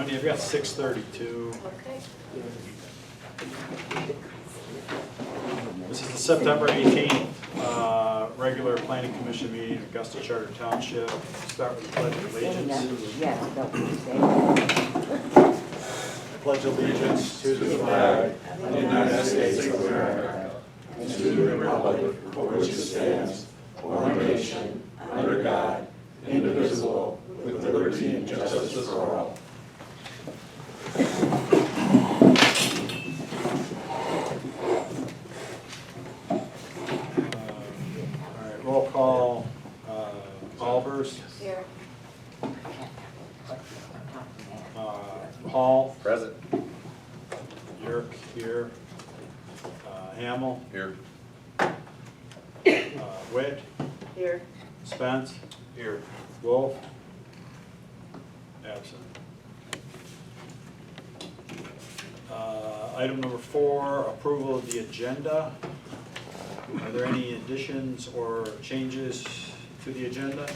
Wendy, I've got 6:32. Okay. This is the September 18th regular planning commission meeting, Augusta Charter Township. Start with the pledge of allegiance. Yes, don't you say. I pledge allegiance to the flag of the United States of America and to the republic for which it stands, one nation, under God, indivisible, with liberty and justice for all. All right, roll call. Albers, Here. Hall, Present. Yerk here, Hamel, Here. Witt, Here. Spence, here, Wolf, absent. Item number 4, approval of the agenda. Are there any additions or changes to the agenda?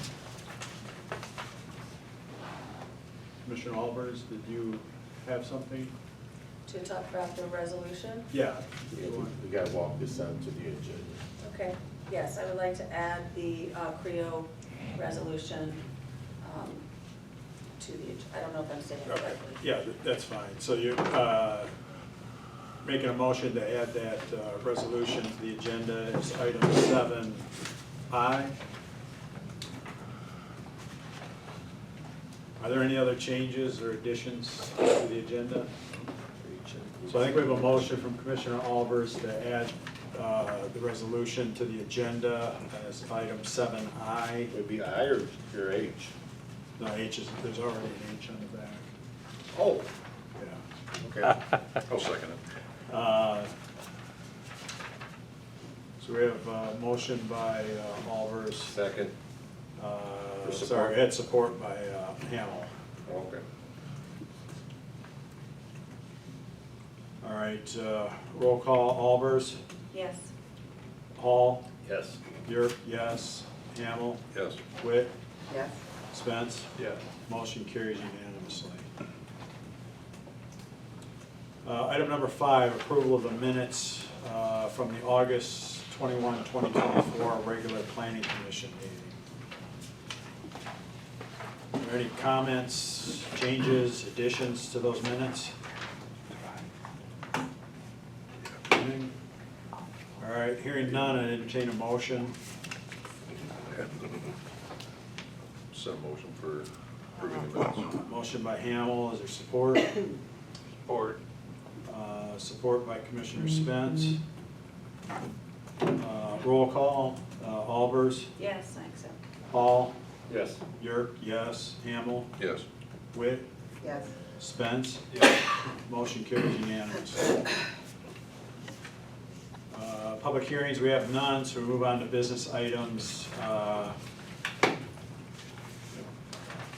Commissioner Albers, did you have something? To talk about the resolution? Yeah. We gotta walk this out to the agenda. Okay, yes, I would like to add the CREO resolution to the, I don't know if I'm saying it Okay. correctly. Yeah, that's fine. So you're making a motion to add that resolution to the agenda as item 7I. Are there any other changes or additions to the agenda? So I think we have a motion from Commissioner Albers to add the resolution to the agenda as item 7I. Would it be I or your H? No, H is, there's already an H on the back. Oh. Yeah. Okay. I'll second it. So we have a motion by Albers. Second. For support. Sorry, we had support by Hamel. Okay. All right, roll call, Albers, Yes. Hall, Yes. Yerk, yes, Hamel, Yes. Witt, Yes. Spence. Yeah. Motion carries unanimously. Item number 5, approval of the minutes from the August 21, 2024 regular planning commission meeting. Are there any comments, changes, additions to those minutes? All right, hearing none, I entertain a motion. Some motion for approving the minutes. Motion by Hamel, is there support? Support. Support by Commissioner Spence. Roll call, Albers, Yes, I accept. Hall, Yes. Yerk, yes, Hamel, Yes. Witt, Yes. Spence. Yes. Motion carries unanimously. Public hearings, we have none, so we move on to business items. I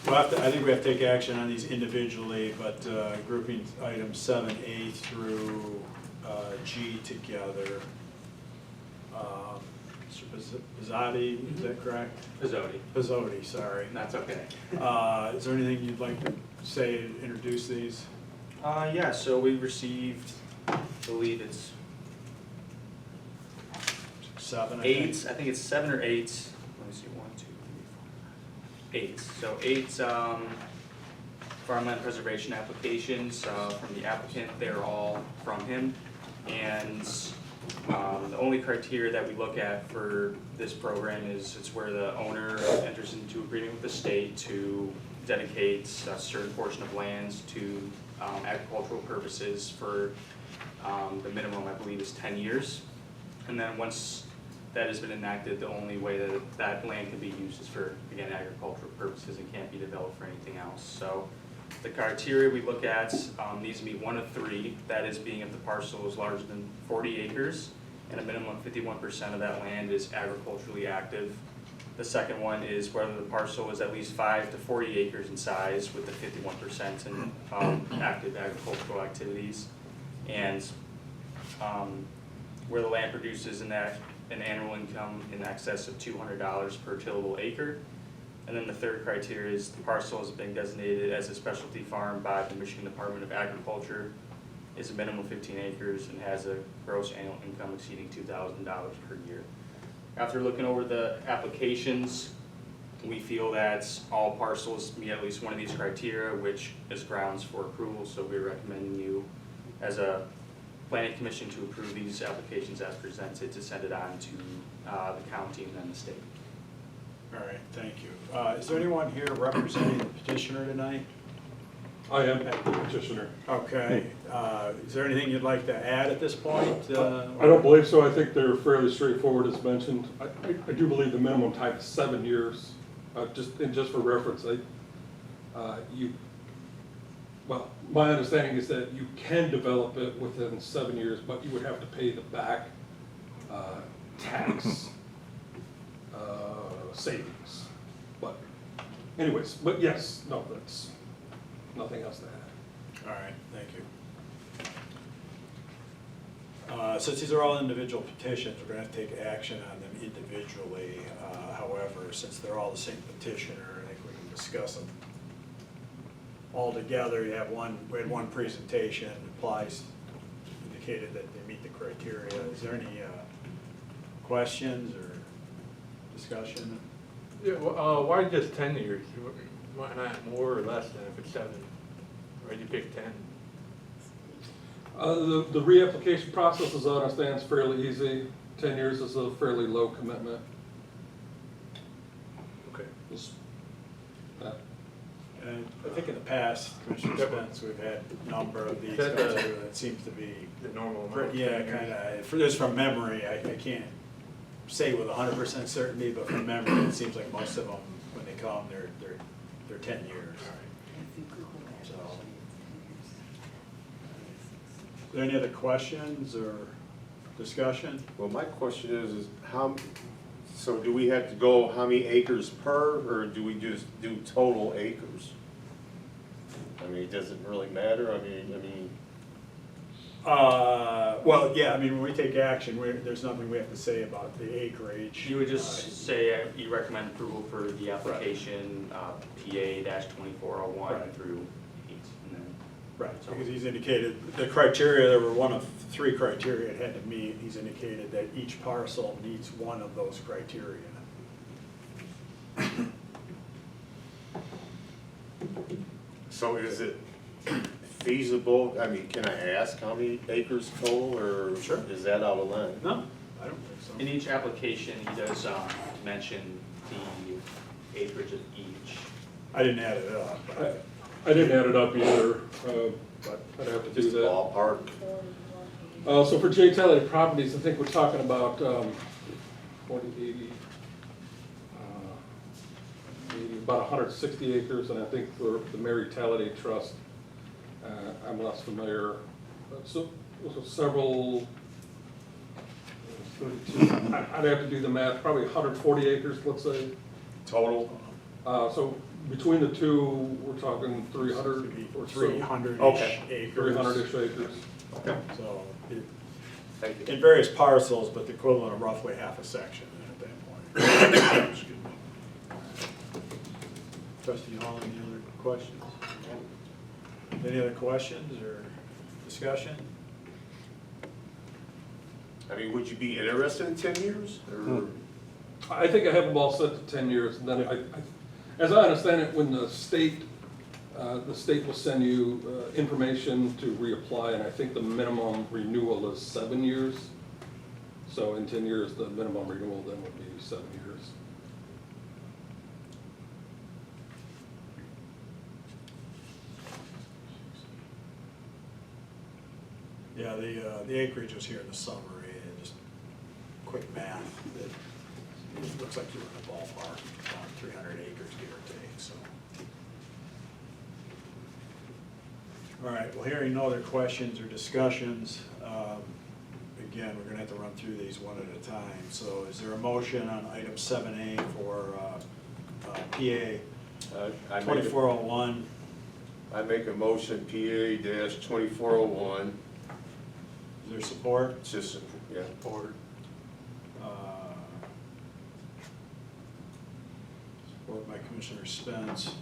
think we have to take action on these individually, but grouping items 7A through G together. Mr. Pizzotti, is that correct? Pizzotti, sorry. That's okay. Is there anything you'd like to say, introduce these? Yeah, so we received, I believe it's 7, I 8, think. I think it's 7 or 8. Let me see, 1, 2, 3, 4, 8. So 8 farmland preservation applications from the applicant. They're all from him. And the only criteria that we look at for this program is it's where the owner enters into agreement with the state to dedicate a certain portion of lands to agricultural purposes for the minimum, I believe, is 10 years. And then once that has been enacted, the only way that that land can be used is for, again, agricultural purposes and can't be developed for anything else. So the criteria we look at needs to be one of 3, that is being if the parcel is larger than 40 acres and a minimum of 51% of that land is agriculturally active. The second one is whether the parcel is at least 5 to 40 acres in size with the 51% in active agricultural activities. And where the land produces an annual income in excess of $200 per tillable acre. And then the third criteria is the parcel has been designated as a specialty farm by the Michigan Department of Agriculture, is a minimum of 15 acres, and has a gross annual income exceeding $2,000 per year. After looking over the applications, we feel that all parcels meet at least one of these criteria, which is grounds for approval, so we're recommending you as a planning commission to approve these applications as presented, to send it on to the county and then the state. All right, thank you. Is there anyone here representing the petitioner tonight? I am the petitioner. Okay, is there anything you'd like to add at this point? I don't believe so. I think they're fairly straightforward as mentioned. I do believe the minimum time is 7 years. Just for reference, well, my understanding is that you can develop it within 7 years, but you would have to pay the back tax savings. But anyways, but yes, no, that's nothing else to add. All right, thank you. Since these are all individual petitions, we're gonna have to take action on them individually. However, since they're all the same petitioner, I think we can discuss them all together. We had one presentation, applies, indicated that they meet the criteria. Is there any questions or discussion? Yeah, well, why just 10 years? Why not more or less than if it's 7? Why'd you pick 10? The reapplication process, as I understand, is fairly easy. 10 years is a fairly low commitment. Okay. And I think in the past, Commissioner Spence, we've had a number of these That, guys here that seems to be, The normal amount. yeah, kind of, for this from memory, I can't say with 100% certainty, but from memory, it seems like most of them, when they come, they're 10 years. So, are there any other questions or discussion? Well, my question is how, so do we have to go how many acres per, or do we just do total acres? I mean, does it really matter? I mean. Well, yeah, I mean, when we take action, there's nothing we have to say about the acreage. You would just say you recommend approval for the application, PA-2401 Right. through 8. And then Right, because he's indicated the criteria, there were one of 3 criteria it had to meet. He's indicated that each parcel meets one of those criteria. So is it feasible, I mean, can I ask how many acres total, or Sure. is that out of line? No, I don't think so. in each application, he does mention the acreage of each. I didn't add it up, but I didn't add it up either, but I'd have to do Just that. ballpark? So for J. Taylor Properties, I think we're talking about 40, 80, about 160 acres, and I think for the Mary Talladay Trust, I'm less familiar. So several, 32, I'd have to do the math, probably 140 acres, let's say. Total? So between the two, we're talking 300 or so. 300-ish Okay. acres. 300-ish acres. Okay. So, Thank you. in various parcels, but the equivalent of roughly half a section at that point. Excuse me. Trustee Hall, any other questions? Any other questions or discussion? I mean, would you be interested in 10 years, or? I think I have them all set to 10 years, and then as I understand it, when the state will send you information to reapply, and I think the minimum renewal is 7 years. So in 10 years, the minimum renewal then would be 7 years. Yeah, the acreage was here in the summary, and just quick math, it looks like you're in the ballpark, around 300 acres, give or take, so. All right, well, hearing no other questions or discussions, again, we're gonna have to run through these one at a time. So is there a motion on item 7A for PA 2401? I make a motion, PA-2401, Is there support? just, yeah. Support. Support by Commissioner Spence.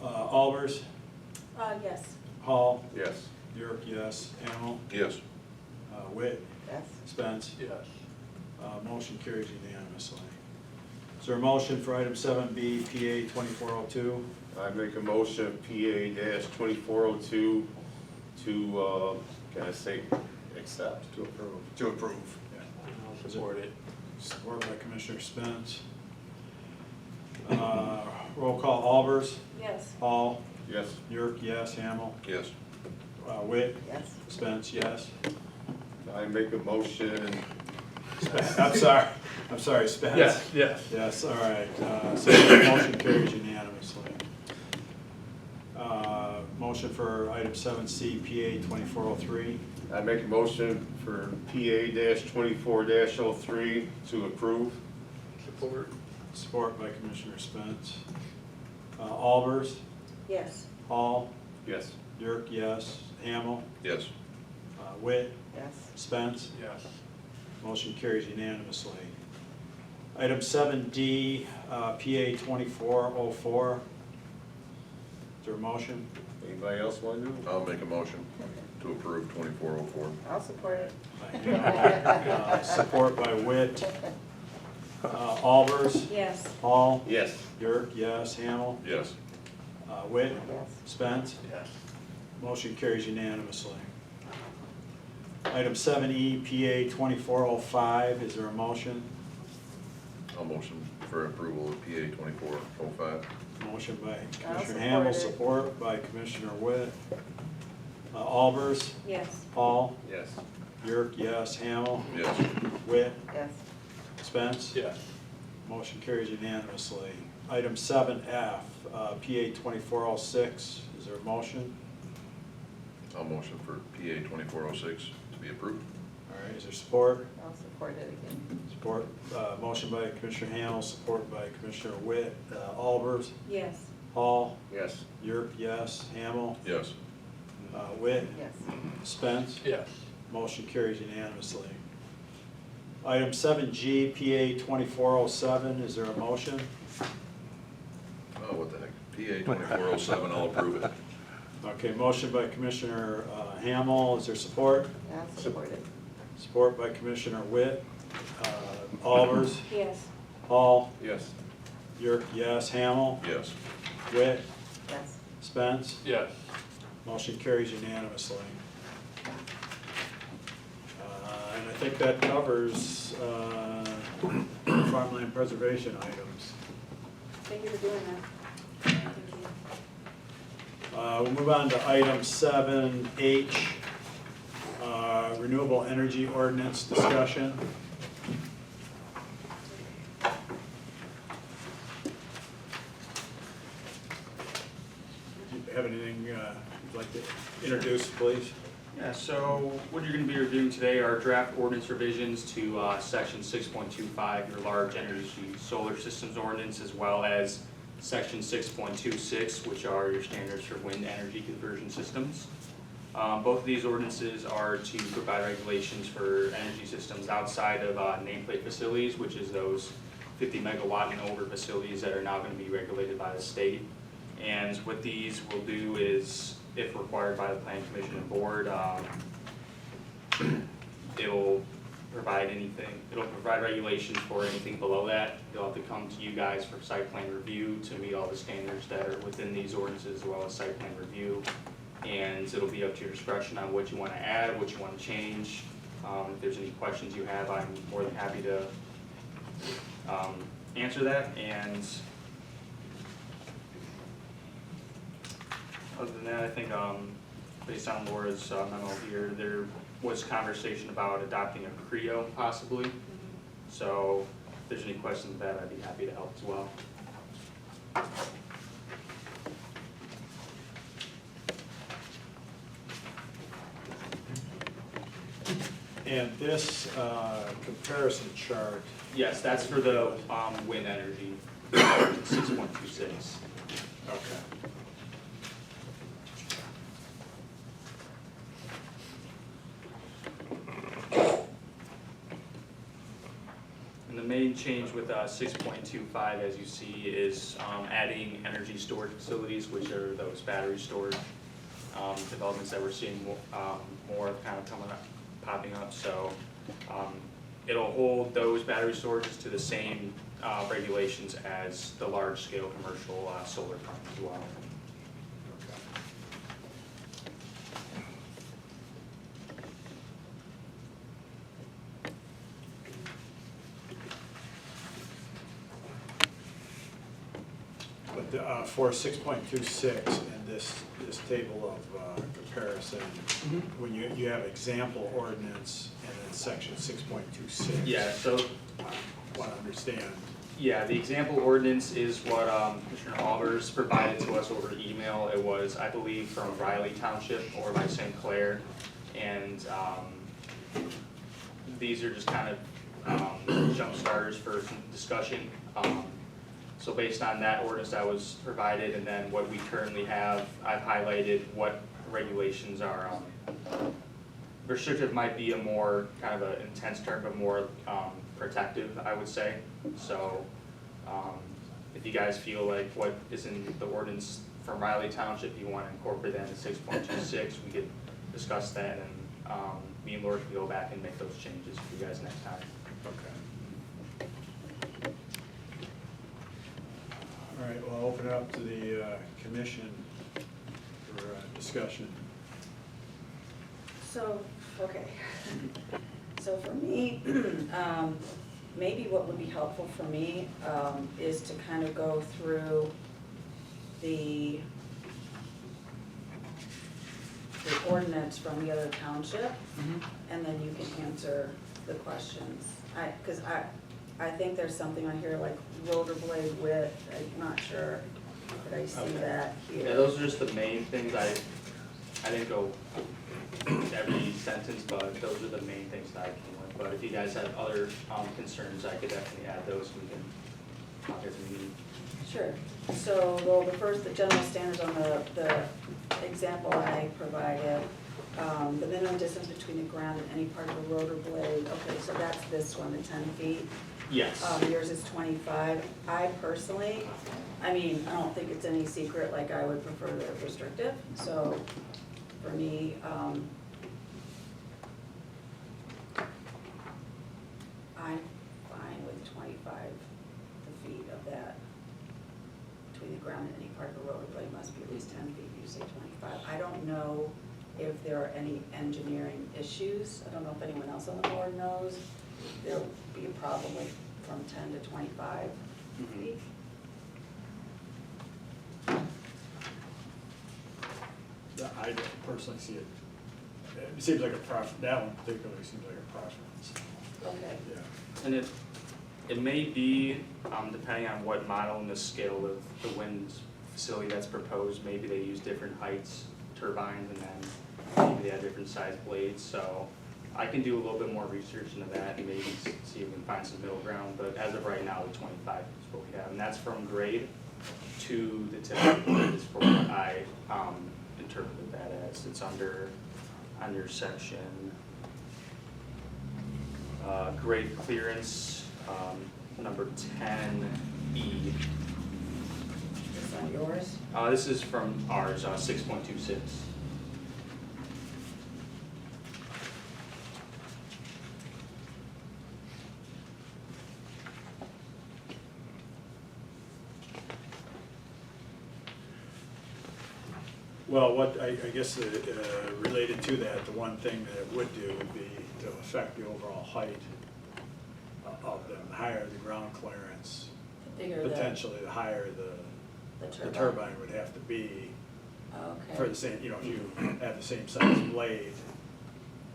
Albers, Yes. Hall, Yes. York, yes. Hamel, Yes. Witt, Yes. Spence. Yes. Motion carries unanimously. Is there a motion for item 7B, PA 2402? I make a motion, PA-2402, to, can I say, accept? To approve. To approve. I'll support it. Support by Commissioner Spence. Roll call, Albers, Yes. Hall, Yes. York, yes. Hamel, Yes. Witt, Yes. Spence, yes. I make a motion, I'm sorry, Spence. Yes. Yes, all right, so the motion carries unanimously. Motion for item 7C, PA 2403. I make a motion for PA-24-03 to approve. Support. Support by Commissioner Spence. Albers, Yes. Hall, Yes. York, yes. Hamel, Yes. Witt, Yes. Spence. Yes. Motion carries unanimously. Item 7D, PA 2404. Is there a motion? Anybody else want to do it? I'll make a motion to approve 2404. I'll support it. Support by Witt. Albers, Yes. Hall, Yes. York, yes. Hamel, Yes. Witt, Yes. Spence. Yes. Motion carries unanimously. Item 7E, PA 2405. Is there a motion? I'll motion for approval of PA 2405. Motion by I'll Commissioner Hamel, support it. support by Commissioner Witt. Albers, Yes. Hall, Yes. York, yes. Hamel, Yes. Witt, Yes. Spence. Yes. Motion carries unanimously. Item 7F, PA 2406. Is there a motion? I'll motion for PA 2406 to be approved. All right, is there support? I'll support it again. Support, motion by Commissioner Hamel, support by Commissioner Witt. Albers, Yes. Hall, Yes. York, yes. Hamel, Yes. Witt, Yes. Spence. Yes. Motion carries unanimously. Item 7G, PA 2407. Is there a motion? Oh, what the heck. PA 2407, I'll approve it. Okay, motion by Commissioner Hamel. Is there support? I'll support it. Support by Commissioner Witt. Albers, Yes. Hall, Yes. York, yes. Hamel, Yes. Witt, Yes. Spence. Yes. Motion carries unanimously. And I think that covers farmland preservation items. Thank you for doing that. Thank you. We'll move on to item 7H, renewable energy ordinance discussion. Do you have anything you'd like to introduce, please? Yeah, so what you're gonna be reviewing today are draft ordinance revisions to section 6.25, your large energy solar systems ordinance, as well as section 6.26, which are your standards for wind energy conversion systems. Both of these ordinances are to provide regulations for energy systems outside of nameplate facilities, which is those 50 megawatt and over facilities that are now gonna be regulated by the state. And what these will do is, if required by the Planning Commission and Board, it'll provide regulations for anything below that. They'll have to come to you guys for site plan review to meet all the standards that are within these ordinances, as well as site plan review. And it'll be up to your discretion on what you wanna add, what you wanna change. If there's any questions you have, I'm more than happy to answer that. And other than that, I think, based on Laura's memo here, there was conversation about adopting a CREO possibly. So if there's any questions with that, I'd be happy to help as well. And this comparison chart, Yes, that's for the wind energy, 6.26. okay. main change with 6.25, as you see, is adding energy storage facilities, which are those battery storage developments that we're seeing more of kind of popping up. So it'll hold those battery storages to the same regulations as the large-scale commercial solar farm as well. But for 6.26 in this table of comparison, when you have example ordinance and then section 6.26. Yeah, so I want to understand. yeah, the example ordinance is what Commissioner Albers provided to us over email. It was, I believe, from Riley Township or by St. Clair. And these are just kind of jump starters for some discussion. So based on that ordinance that was provided and then what we currently have, I've highlighted what regulations are. Restrictive might be a more kind of an intense term, but more protective, I would say. So if you guys feel like what is in the ordinance from Riley Township, you want to incorporate that into 6.26, we could discuss that, and me and Laura can go back and make those changes for you guys next time. Okay. All right, well, I'll open it up to the commission for discussion. So, okay. So for me, maybe what would be helpful for me is to kind of go through the ordinance from the other township, and then you can answer the questions. Because I think there's something on here like rollerblade width, I'm not sure that I see that here. Yeah, those are just the main things. I didn't go every sentence, but those are the main things that I came with. But if you guys have other concerns, I could definitely add those. We can talk as a meeting. Sure. So, well, the general standards on the example I provided, the minimum distance between the ground and any part of the rotor blade, okay, so that's this one, the 10 feet. Yes. Yours is 25. I personally, I mean, I don't think it's any secret, like I would prefer the restrictive, so for me, I'm fine with 25 feet of that. Between the ground and any part of the rotor blade must be at least 10 feet, you say 25. I don't know if there are any engineering issues. I don't know if anyone else on the board knows. There'll be a problem with from 10 to 25 feet. I don't personally see it. It seems like a preference. That one particularly seems like a preference. Okay. Yeah. And it may be, depending on what model and the scale of the wind facility that's proposed, maybe they use different heights turbines and then maybe they have different size blades. So I can do a little bit more research into that and maybe see if we can find some middle ground. But as of right now, the 25 is what we have. And that's from grade to the typical grade is for what I interpreted that as. It's under section grade clearance number 10E. Is that yours? This is from ours, 6.26. Well, what I guess related to that, the one thing that it would do would be to affect the overall height of them. The higher the ground clearance, The bigger potentially the higher the turbine would have to be Okay. for the same, you know, if you have the same size blade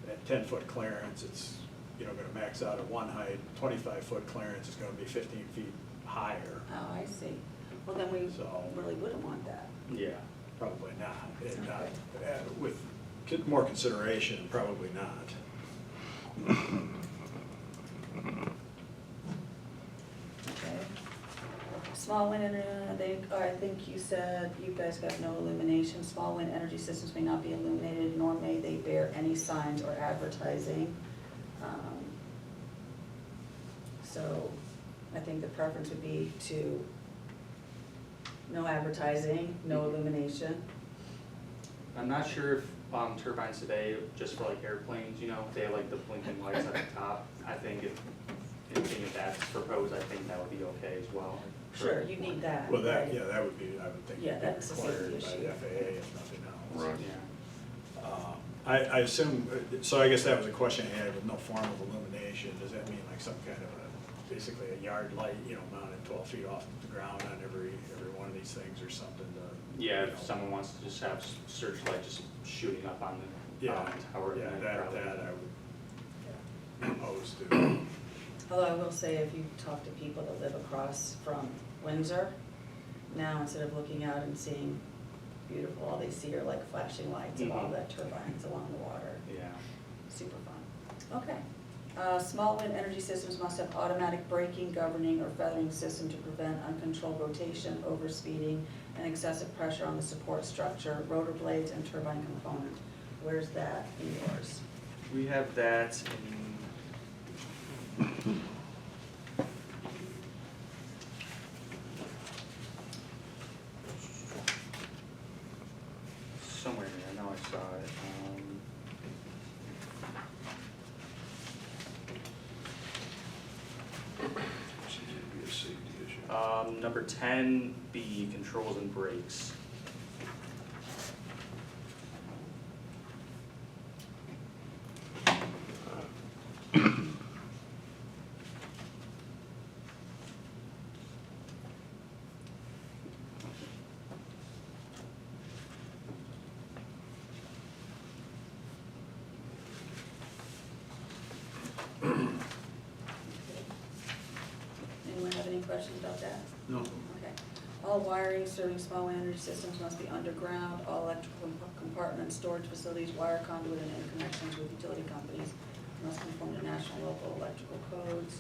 at 10-foot clearance, it's, you know, gonna max out at one height. 25-foot clearance is gonna be 15 feet higher. Oh, I see. Well, then we So- really wouldn't want that. Yeah. Probably not. And not, with more consideration, probably not. Okay. Small wind, I think you said you guys got no illumination. Small wind energy systems may not be illuminated, nor may they bear any signs or advertising. So I think the preference would be to no advertising, no illumination. I'm not sure if turbines today, just for like airplanes, you know, they have like the blinking lights at the top. I think if anything if that's proposed, I think that would be okay as well. Sure, you need that, Well, that, right? yeah, that would be, I would think, Yeah, would be that's a safety required by issue. the FAA if nothing else. Right. Yeah. I assume, so I guess that was a question I had with no form of illumination. Does that mean like some kind of a, basically a yard light, you know, mounted 12 feet off the ground on every one of these things or something to? Yeah, you know, if someone wants to just have searchlight just shooting up on the Yeah, tower. yeah, then that probably- I would oppose to. Although I will say, if you talk to people that live across from Windsor, now instead of looking out and seeing beautiful, all they see are like flashing lights of all Mhm. the turbines along the water. Yeah. Super fun. Okay. Small wind energy systems must have automatic braking, governing, or feathering system to prevent uncontrolled rotation, overspeeding, and excessive pressure on the support structure, rotor blades, and turbine component. Where's that in yours? We have that in. Somewhere in there, I know I saw it. Seems to be a safety issue. Number 10B, controls and brakes. Anyone have any questions about that? No. Okay. All wiring serving small wind energy systems must be underground. All electrical compartments, storage facilities, wire conduit, and interconnections with utility companies must conform to national, local electrical codes.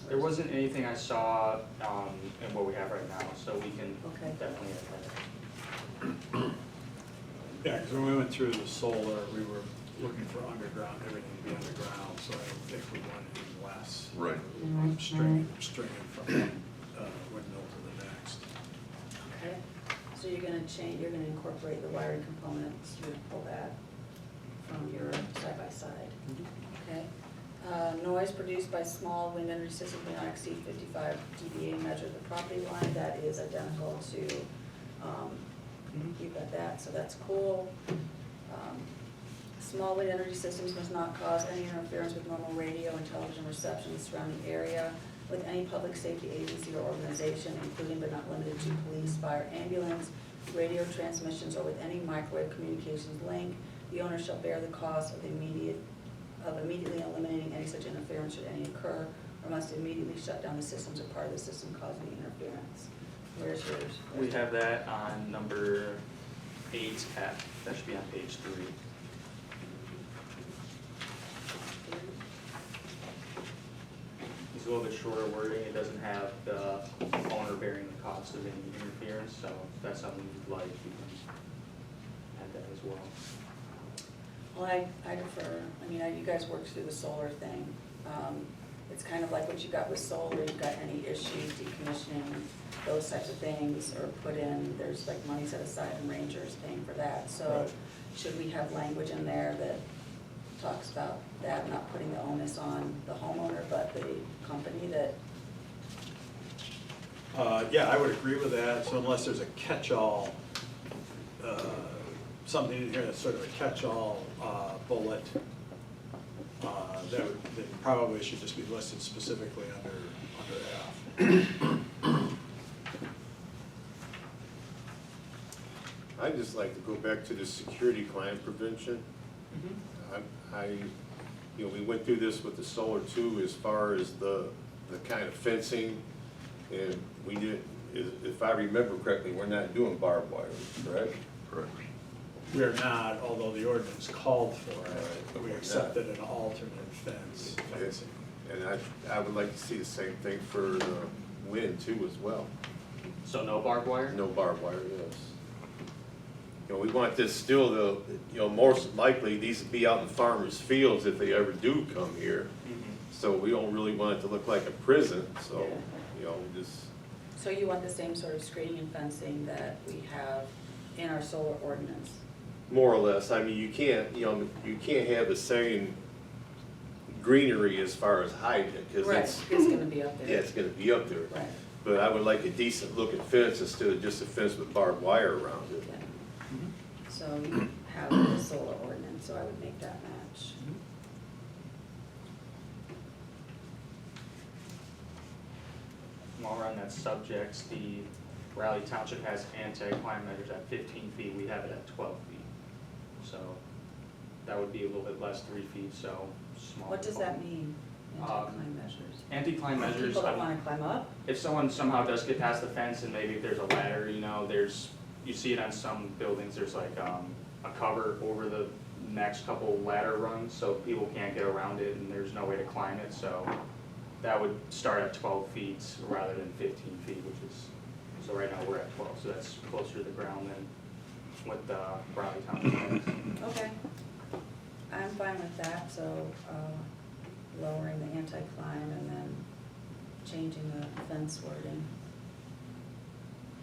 There wasn't anything I saw in what we have right now, so we can Okay. definitely add that. Yeah, because when we went through the solar, we were looking for underground, everything to be underground, so I don't think we wanted any less. Right. Stringing from one windmill to the next. Okay, so you're gonna change, you're gonna incorporate the wiring components, you're gonna pull that from your side-by-side. Okay. Noise produced by small wind energy systems may not exceed 55 dBA measure of the property line. That is identical to, you've got that, so that's cool. Small wind energy systems must not cause any interference with normal radio and television reception in the surrounding area with any public safety agency or organization, including but not limited to police, fire, ambulance, radio transmissions, or with any microwave communications link. The owner shall bear the cost of immediately eliminating any such interference should any occur, or must immediately shut down the systems or part of the system causing the interference. Where's yours? We have that on number 8F, that should be on page 3. It's a little bit shorter wording, it doesn't have the owner bearing the cost of any interference, so if that's something you'd like, you can add that as well. Well, I defer, I mean, you guys worked through the solar thing. It's kind of like what you got with solar, you've got any issues, decommissioning, those types of things, or put in, there's like money set aside and Rangers paying for that. So Right. should we have language in there that talks about that, not putting the onus on the homeowner, but the company that, Yeah, I would agree with that, so unless there's a catch-all, something in here that's sort of a catch-all bullet, that probably should just be listed specifically under F. I'd just like to go back to the security climate prevention. We went through this with the solar too, as far as the kind of fencing, and we did, if I remember correctly, we're not doing barbed wire, correct? Correct. We're not, although the ordinance called for it, Right. we accepted an alternate fencing. And I would like to see the same thing for the wind too as well. So no barbed wire? No barbed wire, yes. We want this still, most likely, these would be out in farmers' fields if they ever do come here. Mhm. So we don't really want it to look like a prison, so. yeah. you know, we just, So you want the same sort of screening and fencing that we have in our solar ordinance? more or less, I mean, you can't, you know, you can't have the same greenery as far as height, because Right, it's, it's gonna be up there. yeah, it's gonna be up there. Right, But I would like a decent looking fence instead of just a fence with barbed wire around it. okay. So you have the solar ordinance, so I would make that match. While we're on that subject, the Raleigh Township has anti-climb measures at 15 feet, we have it at 12 feet. So that would be a little bit less, 3 feet, so small. What does that mean, anti-climb measures? Anti-climb measures, People that wanna climb up? if someone somehow does get past the fence and maybe if there's a ladder, you know, you see it on some buildings, there's like a cover over the next couple ladder rungs, so people can't get around it and there's no way to climb it, so that would start at 12 feet rather than 15 feet, which is, so right now we're at 12, so that's closer to the ground than what the Raleigh Township is. Okay, I'm fine with that, so, lowering the anti-climb and then changing the fence wording.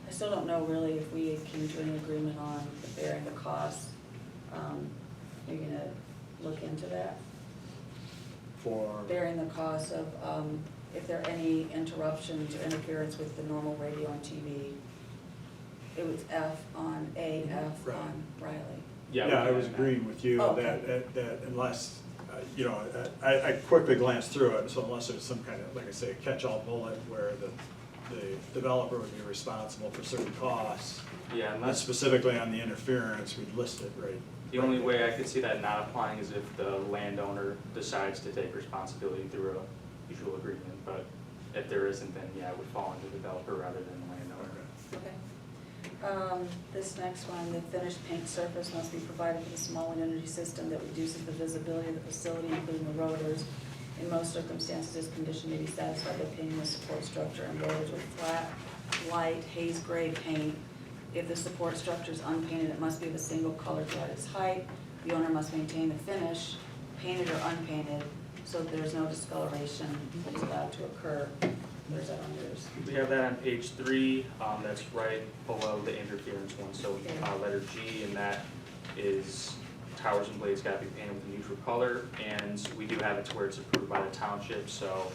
I still don't know really if we came to any agreement on bearing the cost. You're gonna look into that? For, Bearing the cost of, if there are any interruptions or interference with the normal radio and TV. It was F on A, F Right. on Riley. yeah, I was agreeing with you Oh, that unless, you know, I quickly glanced through it, so unless there's some kind of, like I say, catch-all bullet where the developer would be responsible for certain costs, Yeah, and unless, specifically on the interference, we'd list it right. the only way I could see that not applying is if the landowner decides to take responsibility through a mutual agreement, but if there isn't, then yeah, it would fall under the developer rather than the landowner. Okay. This next one, the finished paint surface must be provided for the small wind energy system that reduces the visibility of the facility, including the rotors. In most circumstances, this condition may be satisfied by painting the support structure and rotors with flat, light, haze gray paint. If the support structure is unpainted, it must be of a single color throughout its height. The owner must maintain the finish, painted or unpainted, so that there's no discoloration is allowed to occur. Where's that on yours? We have that on page 3, that's right below the interference one, so letter G, and that is towers and blades gotta be painted with a neutral color, and we do have it to where it's approved by the township, so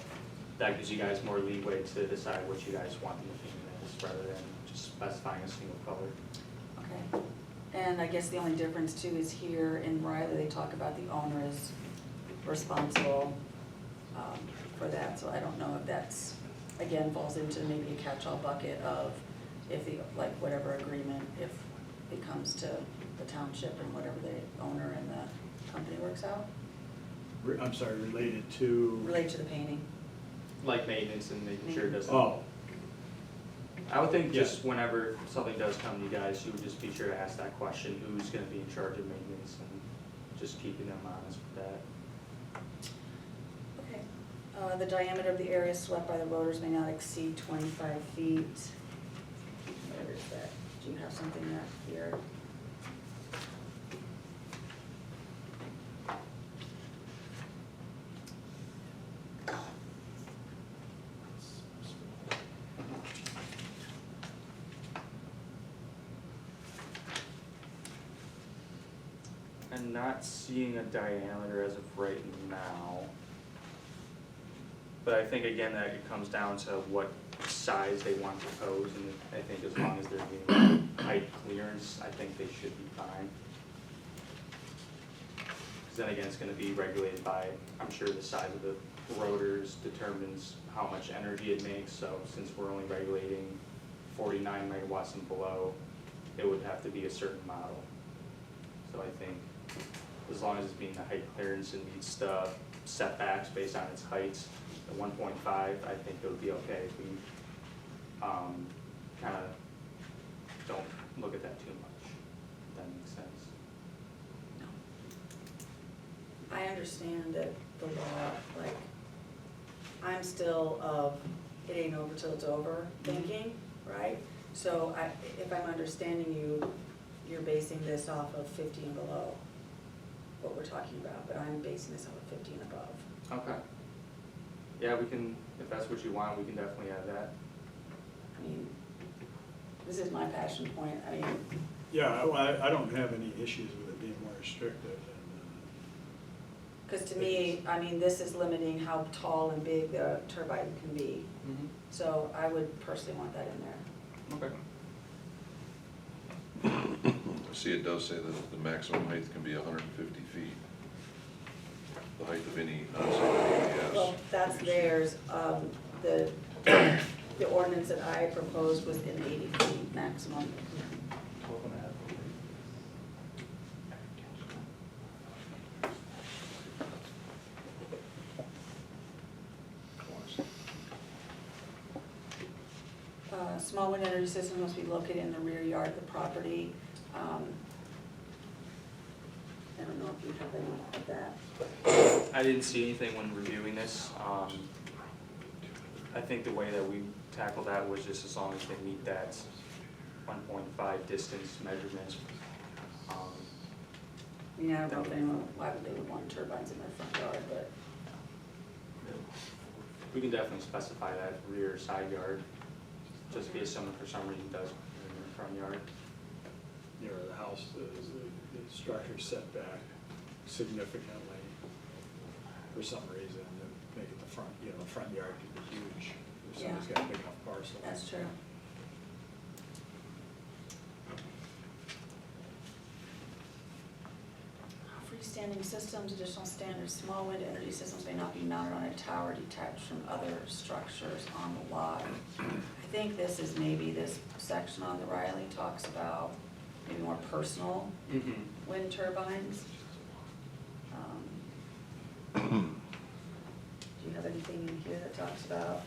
that gives you guys more leeway to decide what you guys want them to paint as, rather than just specifying a single color. Okay, and I guess the only difference too is here in Riley, they talk about the owner is responsible for that, so I don't know if that's, again, falls into maybe a catch-all bucket of if the, like, whatever agreement, if it comes to the township and whatever the owner and the company works out, I'm sorry, related to, related to the painting. Like maintenance and making sure it doesn't. oh, I would think Yeah. just whenever something does come to you guys, you would just be sure to ask that question, who's gonna be in charge of maintenance, and just keeping them honest with that. Okay, the diameter of the area swept by the rotors may not exceed 25 feet. Where is that? Do you have something there here? I'm not seeing a diameter as of right now. But I think again that it comes down to what size they want to pose, and I think as long as they're getting height clearance, I think they should be fine. Cause then again, it's gonna be regulated by, I'm sure the size of the rotors determines how much energy it makes, so since we're only regulating 49 megawatts and below, it would have to be a certain model. So I think as long as it's being the height clearance and meets the setbacks based on its height, the 1.5, I think it would be okay if we kind of don't look at that too much, if that makes sense. I understand that the law, like, I'm still of, it ain't over till it's over thinking, right? So if I'm understanding you, you're basing this off of 50 and below, what we're talking about, but I'm basing this off of 50 and above. Okay. Yeah, we can, If that's what you want, we can definitely add that. I mean, this is my passion point, I mean, Yeah, I don't have any issues with it being more restrictive. because to me, I mean, this is limiting how tall and big the turbine can be. So I would personally want that in there. Okay. See, it does say that the maximum height can be 150 feet. The height of any unsafe Well, ABS. that's theirs, the ordinance that I proposed was in 80 feet maximum. Small wind energy system must be located in the rear yard of the property. I don't know if you have any of that. I didn't see anything when reviewing this. I think the way that we tackled that was just as long as they meet that 1.5 distance measurement. I mean, I don't know if anyone, why would they would want turbines in their front yard, but, We can definitely specify that rear side yard, just in case someone for some reason does in their front yard. Near the house, the structure set back significantly for some reason to make it the front, the front yard could be huge if somebody's got a big enough parcel. that's true. Freestanding systems, additional standards, small wind energy systems may not be mounted on a tower detached from other structures on the lot. I think this is maybe this section on the Riley talks about maybe more personal wind turbines. Do you have anything in here that talks about?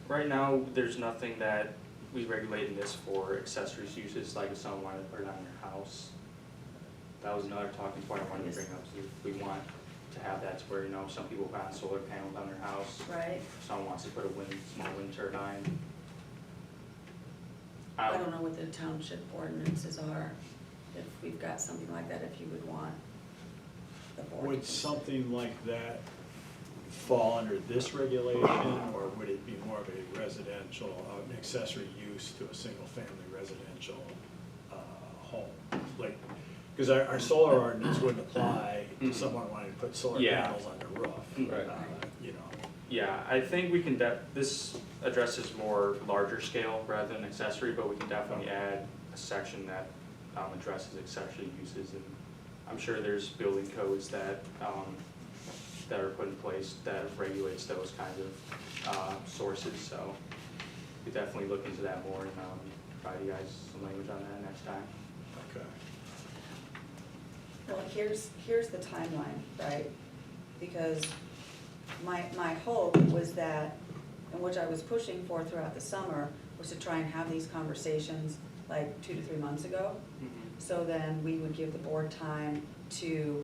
Right now, there's nothing that we regulate in this for accessory uses, like if someone wanted to put it on their house. That was another talking point I wanted to bring up, too. We want to have that to where, some people put on solar panels on their house. Right? If someone wants to put a small wind turbine. I don't know what the township ordinances are, if we've got something like that, if you would want the board. Would something like that fall under this regulation, or would it be more of a residential, an accessory use to a single-family residential home? Like, because our solar ordinance wouldn't apply to someone wanting to put solar Yeah. panels on their roof. Right. Yeah. Yeah, I think we can, this addresses more larger scale rather than accessory, but we can definitely add a section that addresses accessory uses. And I'm sure there's building codes that are put in place that regulates those kinds of sources, so we definitely look into that more and provide you guys some language on that next time. Okay. Well, here's the timeline, right? Because my hope was that, and which I was pushing for throughout the summer, was to try and have these conversations like 2 to 3 months ago. So then we would give the board time to